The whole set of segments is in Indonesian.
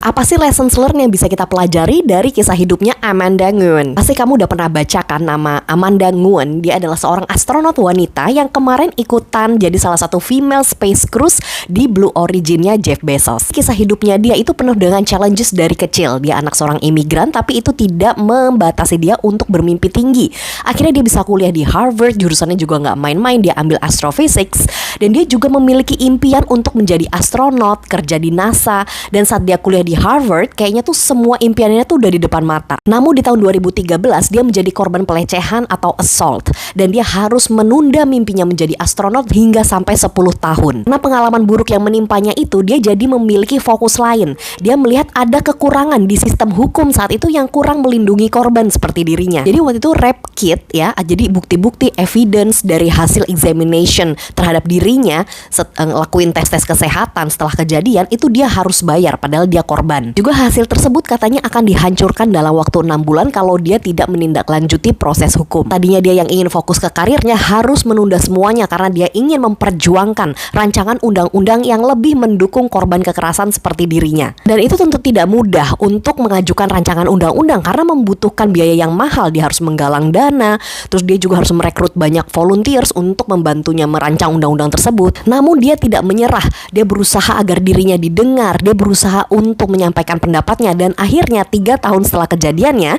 Apa sih lessons learned yang bisa kita pelajari dari kisah hidupnya Amanda Nguyen? Pasti kamu udah pernah baca kan nama Amanda Nguyen. Dia adalah seorang astronot wanita yang kemarin ikutan jadi salah satu female space cruise di Blue Origin-nya Jeff Bezos. Kisah hidupnya dia itu penuh dengan challenges dari kecil. Dia anak seorang imigran, tapi itu tidak membatasi dia untuk bermimpi tinggi. Akhirnya dia bisa kuliah di Harvard, jurusannya juga nggak main-main, dia ambil astrophysics. Dan dia juga memiliki impian untuk menjadi astronot, kerja di NASA. Dan saat dia kuliah di Harvard, kayaknya tuh semua impiannya tuh udah di depan mata. Namun di tahun 2013 dia menjadi korban pelecehan atau assault. Dan dia harus menunda mimpinya menjadi astronot hingga sampai 10 tahun. Karena pengalaman buruk yang menimpanya itu, dia jadi memiliki fokus lain. Dia melihat ada kekurangan di sistem hukum saat itu yang kurang melindungi korban seperti dirinya. Jadi waktu itu rap kit ya, jadi bukti-bukti evidence dari hasil examination terhadap dirinya lakuin tes-tes kesehatan setelah kejadian itu dia harus bayar padahal dia korban. Juga hasil tersebut katanya akan dihancurkan dalam waktu 6 bulan kalau dia tidak menindaklanjuti proses hukum. Tadinya dia yang ingin fokus ke karirnya harus menunda semuanya karena dia ingin memperjuangkan rancangan undang-undang yang lebih mendukung korban kekerasan seperti dirinya. Dan itu tentu tidak mudah untuk mengajukan rancangan undang-undang karena membutuhkan biaya yang mahal. Dia harus menggalang dana, terus dia juga harus merekrut banyak volunteers untuk membantunya merancang undang-undang tersebut. Namun dia tidak menyerah. Dia berusaha agar dirinya didengar, dia berusaha untuk menyampaikan pendapatnya, dan akhirnya 3 tahun setelah kejadiannya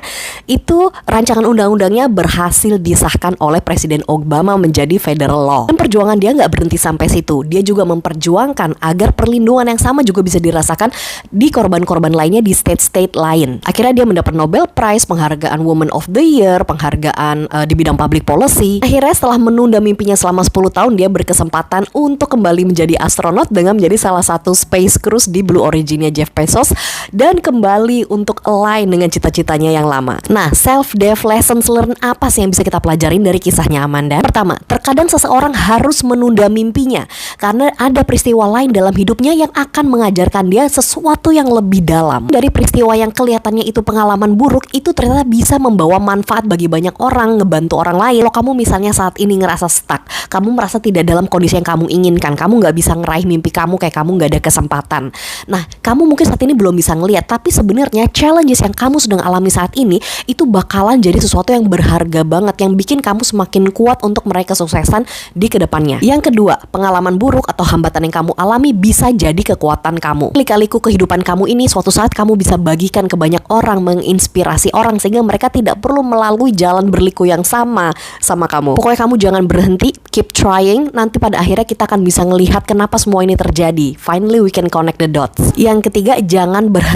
itu rancangan undang-undangnya berhasil disahkan oleh Presiden Obama menjadi federal law. Dan perjuangan dia nggak berhenti sampai situ. Dia juga memperjuangkan agar perlindungan yang sama juga bisa dirasakan di korban-korban lainnya di state-state lain. Akhirnya dia mendapat Nobel Prize, penghargaan Woman of the Year, penghargaan di bidang public policy. Akhirnya setelah menunda mimpinya selama 10 tahun, dia berkesempatan untuk kembali menjadi astronot dengan menjadi salah satu space cruise di Blue Origin-nya Jeff Bezos dan kembali untuk align dengan cita-citanya yang lama. Nah, self-dev lessons learned apa sih yang bisa kita pelajarin dari kisahnya Amanda? Pertama, terkadang seseorang harus menunda mimpinya karena ada peristiwa lain dalam hidupnya yang akan mengajarkan dia sesuatu yang lebih dalam. Dari peristiwa yang kelihatannya itu pengalaman buruk, itu ternyata bisa membawa manfaat bagi banyak orang, ngebantu orang lain. Kalau kamu misalnya saat ini ngerasa stuck, kamu merasa tidak dalam kondisi yang kamu inginkan, kamu gak bisa ngeraih mimpi kamu, kayak kamu gak ada kesempatan. Nah, kamu mungkin saat ini belum bisa ngelihat, tapi sebenarnya challenges yang kamu sedang alami saat ini itu bakalan jadi sesuatu yang berharga banget, yang bikin kamu semakin kuat untuk meraih kesuksesan di kedepannya. Yang kedua, pengalaman buruk atau hambatan yang kamu alami bisa jadi kekuatan kamu. Lika-liku kehidupan kamu ini suatu saat kamu bisa bagikan ke banyak orang, menginspirasi orang sehingga mereka tidak perlu melalui jalan berliku yang sama kamu. Pokoknya kamu jangan berhenti, keep trying. Nanti pada akhirnya kita akan bisa ngelihat kenapa semua ini terjadi. Finally we can connect the dots. Yang ketiga, jangan berhenti